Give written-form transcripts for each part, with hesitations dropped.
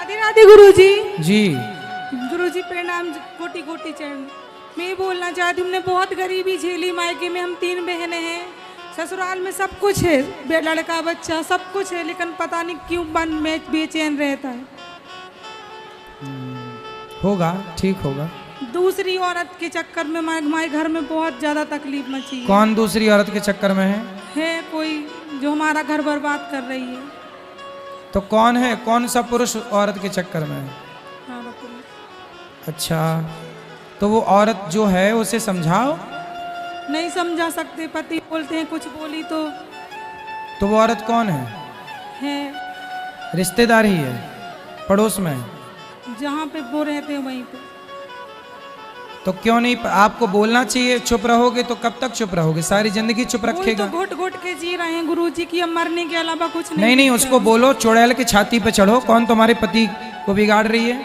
राधे राधे गुरुजी। जी गुरुजी प्रणाम, कोटि कोटि चरण। मैं बोलना चाहती हूँ, हमने बहुत गरीबी झेली। मायके में हम 3 बहनें हैं, ससुराल में सब कुछ है, लड़का बच्चा सब कुछ है, लेकिन पता नहीं क्यों मन में बेचैन रहता है। होगा, ठीक होगा। दूसरी औरत के चक्कर में हमारे घर में बहुत ज्यादा तकलीफ मची है। कौन दूसरी औरत के चक्कर में है कोई जो हमारा घर बर्बाद कर रही है। तो कौन है? कौन सा पुरुष औरत के चक्कर में है? हाँ बताइए। अच्छा, तो वो औरत जो है उसे समझाओ। नहीं समझा सकते, पति बोलते हैं कुछ बोली तो वो औरत कौन है? रिश्तेदार ही है, पड़ोस में? जहाँ पे वो रहते हैं वहीं पे। तो क्यों नहीं? आपको बोलना चाहिए। चुप रहोगे तो कब तक चुप रहोगे? सारी जिंदगी चुप रखेगा। तो घुट घुट के जी रहे हैं गुरुजी की, अब मरने के अलावा कुछ नहीं। नहीं, उसको बोलो चुड़ैल की छाती पे चढ़ो। कौन तुम्हारे पति को बिगाड़ रही है?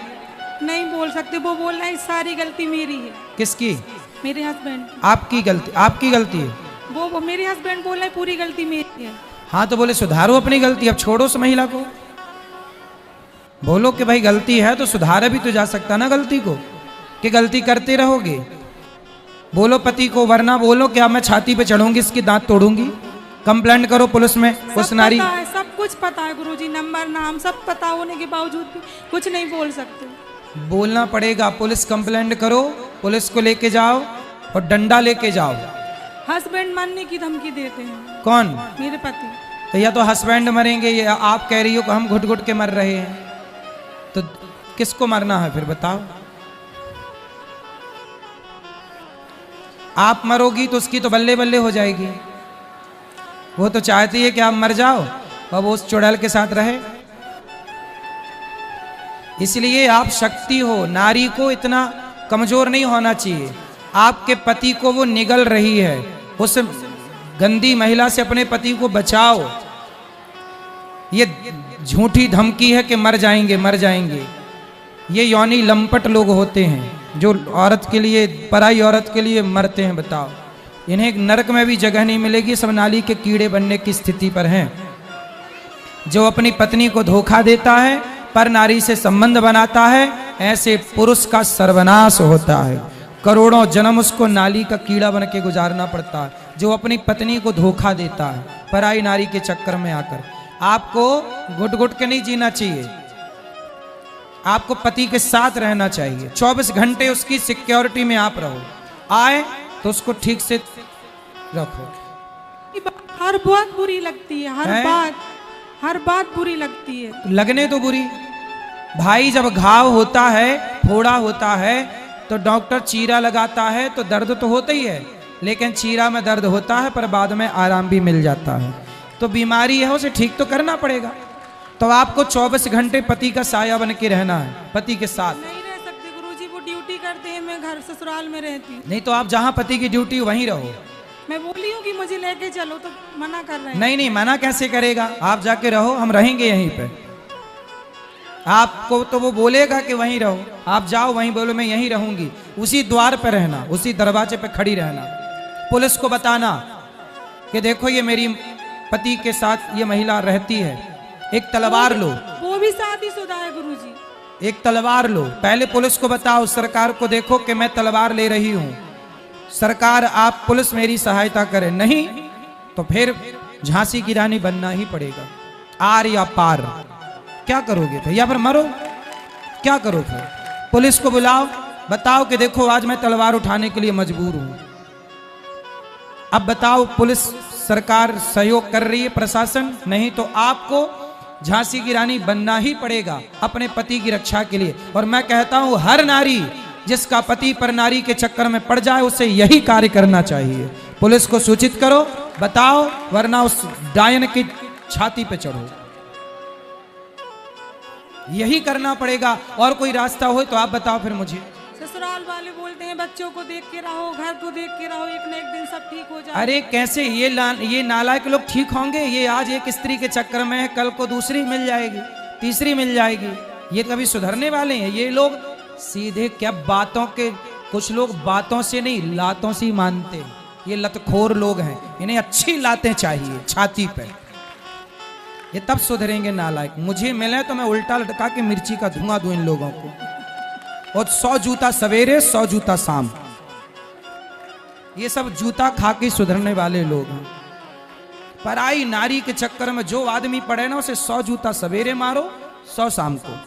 नहीं बोल सकते, वो बोल रहे हैं सारी गलती मेरी है। किसकी? मेरे हस्बैंड। आपकी गलती? आपकी गलती है? वो मेरे हस्बैंड बोल रहे हैं पूरी गलती मेरी है। हाँ तो बोले सुधारो अपनी गलती, अब छोड़ो उस महिला को। बोलो कि भाई गलती है तो सुधारा भी तो जा सकता ना गलती को, कि गलती करते रहोगे। बोलो पति को, वरना बोलो कि अब मैं छाती पे चढ़ूंगी, इसकी दांत तोड़ूंगी। कंप्लेंट करो पुलिस में। उस नारी, सब कुछ पता है गुरुजी, नंबर नाम सब पता होने के बावजूद भी कुछ नहीं बोल सकते। बोलना पड़ेगा। पुलिस कंप्लेंट करो, पुलिस को लेके जाओ और डंडा लेके जाओ। हस्बैंड मरने की धमकी देते हैं। कौन? मेरे पति। तो या तो हस्बैंड मरेंगे, या आप कह रही हो कि हम घुट घुट के मर रहे हैं। तो किसको मरना है फिर बताओ? आप मरोगी तो उसकी तो बल्ले बल्ले हो जाएगी। वो तो चाहती है कि आप मर जाओ और वो उस चुड़ैल के साथ रहे। इसलिए आप शक्ति हो, नारी को इतना कमजोर नहीं होना चाहिए। आपके पति को वो निगल रही है, उस गंदी महिला से अपने पति को बचाओ। ये झूठी धमकी है कि मर जाएंगे मर जाएंगे। ये यौनी लंपट लोग होते हैं जो औरत के लिए, पराई औरत के लिए मरते हैं। बताओ, इन्हें एक नरक में भी जगह नहीं मिलेगी। सब नाली के कीड़े बनने की स्थिति पर हैं। जो अपनी पत्नी को धोखा देता है, पर नारी से संबंध बनाता है, ऐसे पुरुष का सर्वनाश होता है। करोड़ों जन्म उसको नाली का कीड़ा बन के गुजारना पड़ता है, जो अपनी पत्नी को धोखा देता है पराई नारी के चक्कर में आकर। आपको घुट घुट के नहीं जीना चाहिए, आपको पति के साथ रहना चाहिए। 24 घंटे उसकी सिक्योरिटी में आप रहो। आए तो उसको ठीक से रखो। हर बात बुरी लगती है, हर बात बुरी लगती है। लगने तो बुरी। भाई जब घाव होता है, फोड़ा होता है, तो डॉक्टर चीरा लगाता है तो दर्द तो होता ही है, लेकिन चीरा में दर्द होता है पर बाद में आराम भी मिल जाता है। तो बीमारी है, उसे ठीक तो करना पड़ेगा। तो आपको 24 घंटे पति का साया बन के रहना है, पति के साथ नहीं रह सकते गुरुजी, वो ड्यूटी करते हैं, मैं घर ससुराल में रहती हूँ। नहीं तो आप जहाँ पति की ड्यूटी वहीं रहो। मैं बोली हूँ कि मुझे लेके चलो, तो मना कर रहे हैं। नहीं, मना कैसे करेगा? आप जाके रहो, हम रहेंगे यहीं पे। आपको तो वो बोलेगा कि वहीं रहो, आप जाओ वहीं, बोलो मैं यहीं रहूंगी। उसी द्वार पे रहना, उसी दरवाजे पे खड़ी रहना। पुलिस को बताना कि देखो ये मेरी पति के साथ ये महिला रहती है। एक तलवार लो। वो भी शादीशुदा है गुरुजी। एक तलवार लो, पहले पुलिस को बताओ, सरकार को देखो कि मैं तलवार ले रही हूं। सरकार, आप पुलिस मेरी सहायता करे, नहीं तो फिर झांसी की रानी बनना ही पड़ेगा। आर या पार, क्या करोगे फिर? या फिर मरो, क्या करो फिर? पुलिस को बुलाओ, बताओ कि देखो आज मैं तलवार उठाने के लिए मजबूर हूं। अब बताओ, पुलिस सरकार सहयोग कर रही है, प्रशासन नहीं, तो आपको झांसी की रानी बनना ही पड़ेगा अपने पति की रक्षा के लिए। और मैं कहता हूं, हर नारी जिसका पति पर नारी के चक्कर में पड़ जाए, उसे यही कार्य करना चाहिए। पुलिस को सूचित करो, बताओ, वरना उस डायन की छाती पे चढ़ो। यही करना पड़ेगा। और कोई रास्ता हो तो आप बताओ फिर मुझे। ससुराल वाले बोलते हैं बच्चों को देख के रहो, घर को देख के रहो, एक न एक दिन सब ठीक हो जाए। अरे कैसे? ये नालायक लोग ठीक होंगे? ये आज एक स्त्री के चक्कर में है, कल को दूसरी मिल जाएगी, तीसरी मिल जाएगी। ये कभी सुधरने वाले हैं? ये लोग सीधे क्या बातों के, कुछ लोग बातों से नहीं लातों से ही मानते। ये लतखोर लोग हैं, इन्हें अच्छी लातें चाहिए छाती पे। ये तब सुधरेंगे नालायक। मुझे मिले तो मैं उल्टा लटका के मिर्ची का धुआं दूं इन लोगों को। और 100 जूता सवेरे 100 जूता शाम, ये सब जूता खा के सुधरने वाले लोग हैं। पराई नारी के चक्कर में जो आदमी पड़े ना, उसे 100 जूता सवेरे मारो 100 शाम को।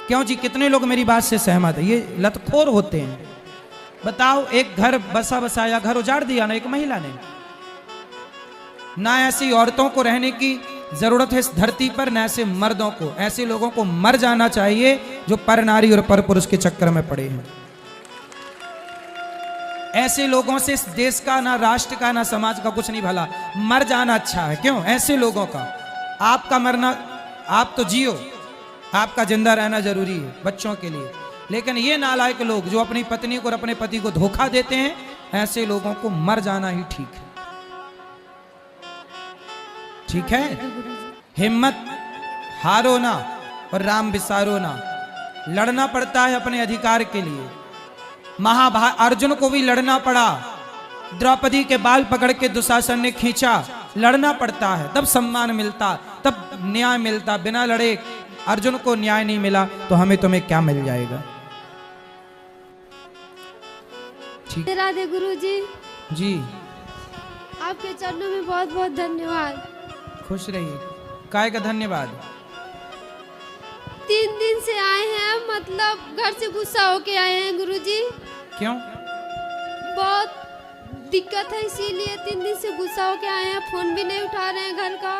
क्यों जी, कितने लोग मेरी बात से सहमत है? ये लतखोर होते हैं। बताओ, एक घर बसा बसाया घर उजाड़ दिया ना एक महिला ने। ना ऐसी औरतों को रहने की जरूरत है इस धरती पर, ना ऐसे मर्दों को। ऐसे लोगों को मर जाना चाहिए जो पर नारी और पर पुरुष के चक्कर में पड़े हैं। ऐसे लोगों से इस देश का, ना राष्ट्र का, ना समाज का कुछ नहीं भला। मर जाना अच्छा है। क्यों? ऐसे लोगों का। आपका मरना, आप तो जियो, आपका जिंदा रहना जरूरी है बच्चों के लिए। लेकिन ये नालायक लोग जो अपनी पत्नी को और अपने पति को धोखा देते हैं, ऐसे लोगों को मर जाना ही ठीक है। ठीक है? हिम्मत हारो ना और राम विसारो ना। लड़ना पड़ता है अपने अधिकार के लिए। महाभारत अर्जुन को भी लड़ना पड़ा। द्रौपदी के बाल पकड़ के दुशासन ने खींचा। लड़ना पड़ता है, तब सम्मान मिलता, तब न्याय मिलता। बिना लड़े अर्जुन को न्याय नहीं मिला तो हमें तुम्हें क्या मिल जाएगा? ठीक। राधे गुरु जी, जी आपके चरणों में बहुत बहुत धन्यवाद। खुश रहिए। काय का धन्यवाद? 3 दिन से आए हैं, मतलब घर से गुस्सा होके आए हैं गुरु जी। क्यों? बहुत दिक्कत है, इसीलिए 3 दिन से गुस्सा होके आए हैं। फोन भी नहीं उठा रहे हैं घर का,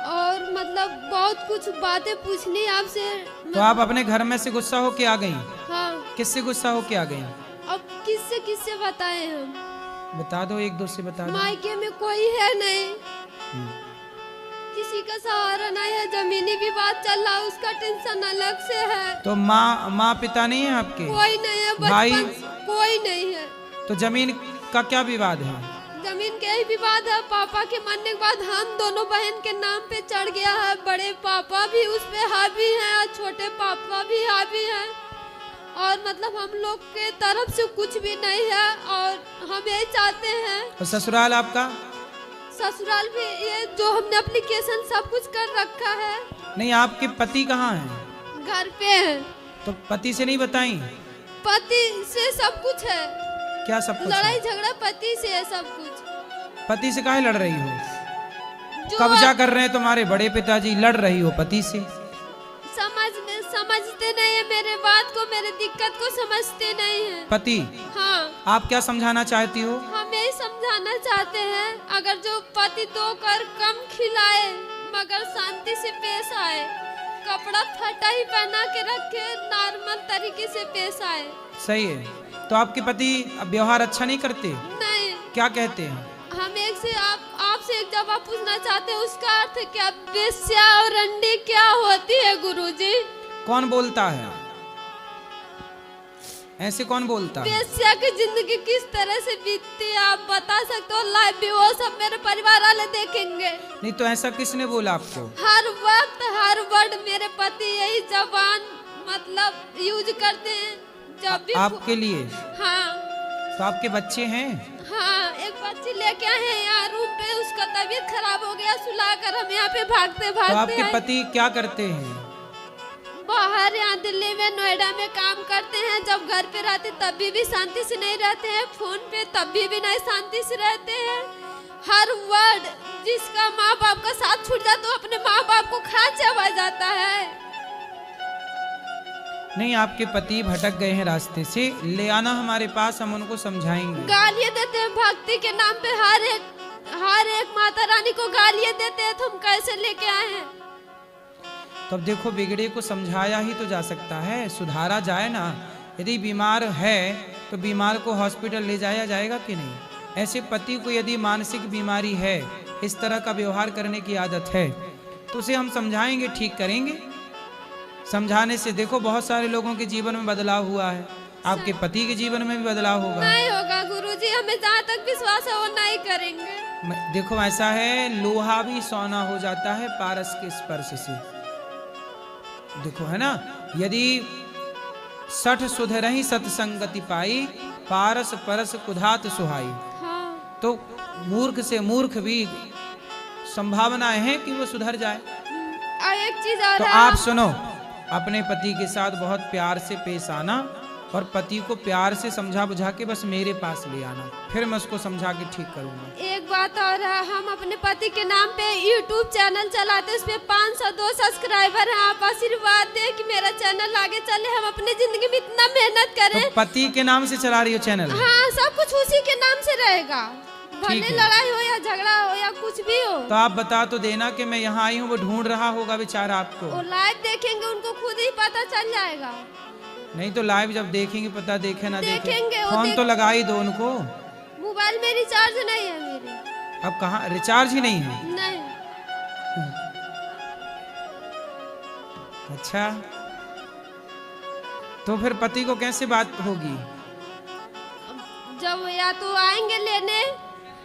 और मतलब बहुत कुछ बातें पूछनी आपसे। तो आप अपने घर में से गुस्सा होके आ गई? हाँ। किससे गुस्सा होके आ गई? अब किससे बताएं हम? बता दो, एक दो से बता दो। मायके में कोई है नहीं, किसी का सहारा नहीं है। जमीनी विवाद चल रहा है, उसका टेंशन अलग से है। तो माँ पिता नहीं है आपके? कोई नहीं है, भाई? कोई नहीं है। तो जमीन का क्या विवाद है? जमीन के ही विवाद है। पापा के मरने के बाद हम दोनों बहन के नाम पे चढ़ गया है। बड़े पापा भी उस पे हावी हैं और छोटे पापा भी हावी हैं, और मतलब हम लोग के तरफ से कुछ भी नहीं है, और हम यही चाहते हैं। और ससुराल आपका? ससुराल भी ये जो हमने एप्लीकेशन सब कुछ कर रखा है। नहीं, आपके पति कहाँ हैं? घर पे है। तो पति से नहीं बताई? पति से सब कुछ है। क्या सब कुछ? लड़ाई झगड़ा पति से है सब कुछ। पति से काहे लड़ रही हो? जो कब्जा कर रहे हैं तुम्हारे बड़े पिताजी, लड़ रही हो पति से? समझते नहीं है मेरे बात को, मेरे दिक्कत को समझते नहीं है पति। हाँ। आप क्या समझाना चाहती हो? हम यही समझाना चाहते हैं, अगर जो पति 2 कर कम खिलाए मगर शांति से पेश आए, कपड़ा फटा ही पहना के रखे, नॉर्मल तरीके से पेश आए। सही है। तो आपके पति व्यवहार अच्छा नहीं करते? नहीं। क्या कहते हैं? हम आपसे एक जवाब पूछना चाहते हैं, उसका अर्थ क्या? वेश्या और रंडी क्या होती है गुरुजी? कौन बोलता है ऐसे? कौन बोलता है? वेश्या की जिंदगी किस तरह से बीतती है आप बता सकते हो? लाइव भी वो सब मेरे परिवार वाले देखेंगे। नहीं तो ऐसा किसने बोला आपको? हर वक्त हर वर्ड मेरे पति यही जबान मतलब यूज करते हैं जब भी आपके लिए? हाँ। तो आपके बच्चे हैं? हाँ, एक बच्ची लेके आए हैं यहाँ रूम पे, उसका तबीयत खराब हो गया, सुलाकर हम यहाँ पे भागते तो आपके पति क्या करते हैं? बाहर यहाँ दिल्ली में, नोएडा में काम करते हैं। जब घर पे रहते तभी भी शांति से नहीं रहते हैं, फोन पे तभी भी नहीं शांति से रहते हैं। हर वर्ड जिसका माँ बाप का साथ छूट जाता तो अपने माँ बाप को खा चबा जाता है। नहीं, आपके पति भटक गए हैं रास्ते से, ले आना हमारे पास, हम उनको समझाएंगे। गालियाँ देते हैं भक्ति के नाम पे, हर एक माता रानी को गालियाँ देते हैं, तो हम कैसे लेके आए हैं? तब देखो, बिगड़े को समझाया ही तो जा सकता है, सुधारा जाए ना। यदि बीमार है तो बीमार को हॉस्पिटल ले जाया जाएगा कि नहीं? ऐसे पति को यदि मानसिक बीमारी है, इस तरह का व्यवहार करने की आदत है, तो उसे हम समझाएंगे, ठीक करेंगे। समझाने से देखो बहुत सारे लोगों के जीवन में बदलाव हुआ है, आपके पति के जीवन में भी बदलाव होगा। नहीं होगा गुरुजी, हमें जहाँ तक विश्वास है वो नहीं करेंगे। देखो ऐसा है, लोहा भी सोना हो जाता है पारस के स्पर्श से। देखो है ना, यदि 60 सुधरहि सतसंगति पाई, पारस परस कुधात सुहाई। हाँ। तो मूर्ख से मूर्ख भी संभावना है कि वो सुधर जाए। और एक चीज और तो है, आप सुनो, अपने पति के साथ बहुत प्यार से पेश आना और पति को प्यार से समझा बुझा के बस मेरे पास ले आना, फिर मैं उसको समझा के ठीक करूंगा। एक बात और है, हम अपने पति के नाम पे YouTube चैनल चलाते हैं, उस पे 502 सब्सक्राइबर हैं। आप आशीर्वाद दें कि मेरा चैनल आगे चले, हम अपनी जिंदगी में इतना मेहनत करें। तो पति के नाम से चला रही हो चैनल? हाँ, सब कुछ उसी के नाम से रहेगा, भले ठीक है। लड़ाई हो या झगड़ा हो या कुछ भी हो। तो आप बता तो देना कि मैं यहाँ आई हूँ, वो ढूंढ रहा होगा बेचारा आपको। वो लाइव देखेंगे, उनको खुद ही पता चल जाएगा। नहीं तो लाइव जब देखेंगे, पता देखे ना देखे, देखेंगे, वो फोन तो लगा ही दो उनको। मोबाइल में रिचार्ज नहीं है मेरे। अब कहाँ रिचार्ज ही नहीं है? नहीं। अच्छा, तो फिर पति को कैसे बात होगी? जब या तो आएंगे लेने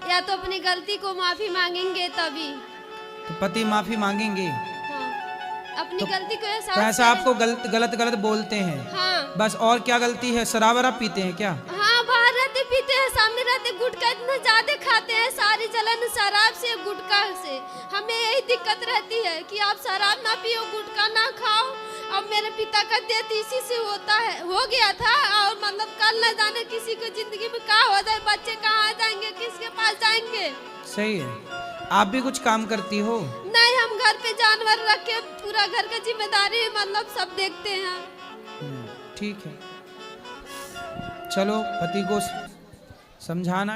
या तो अपनी गलती को माफी मांगेंगे तभी। तो पति माफी मांगेंगे? हाँ, अपनी तो गलती को एहसास तो ऐसा करें। आपको गलत बोलते हैं? हाँ बस, और क्या गलती है? शराब वराब पीते हैं क्या? हाँ, बाहर रहते पीते हैं, सामने रहते गुटखा इतना ज्यादा खाते हैं, सारी जलन शराब से गुटखा से। हमें यही दिक्कत रहती है कि आप शराब ना पियो, गुटखा ना खाओ। अब मेरे पिता का डेथ इसी से हो गया था, और मतलब कल न जाने किसी को जिंदगी में क्या हो जाए, बच्चे कहाँ जाएंगे, किसके पास जाएंगे। सही है। आप भी कुछ काम करती हो? नहीं, हम घर पे जानवर रख के पूरा घर का जिम्मेदारी मतलब सब देखते हैं। ठीक है, चलो पति को समझाना।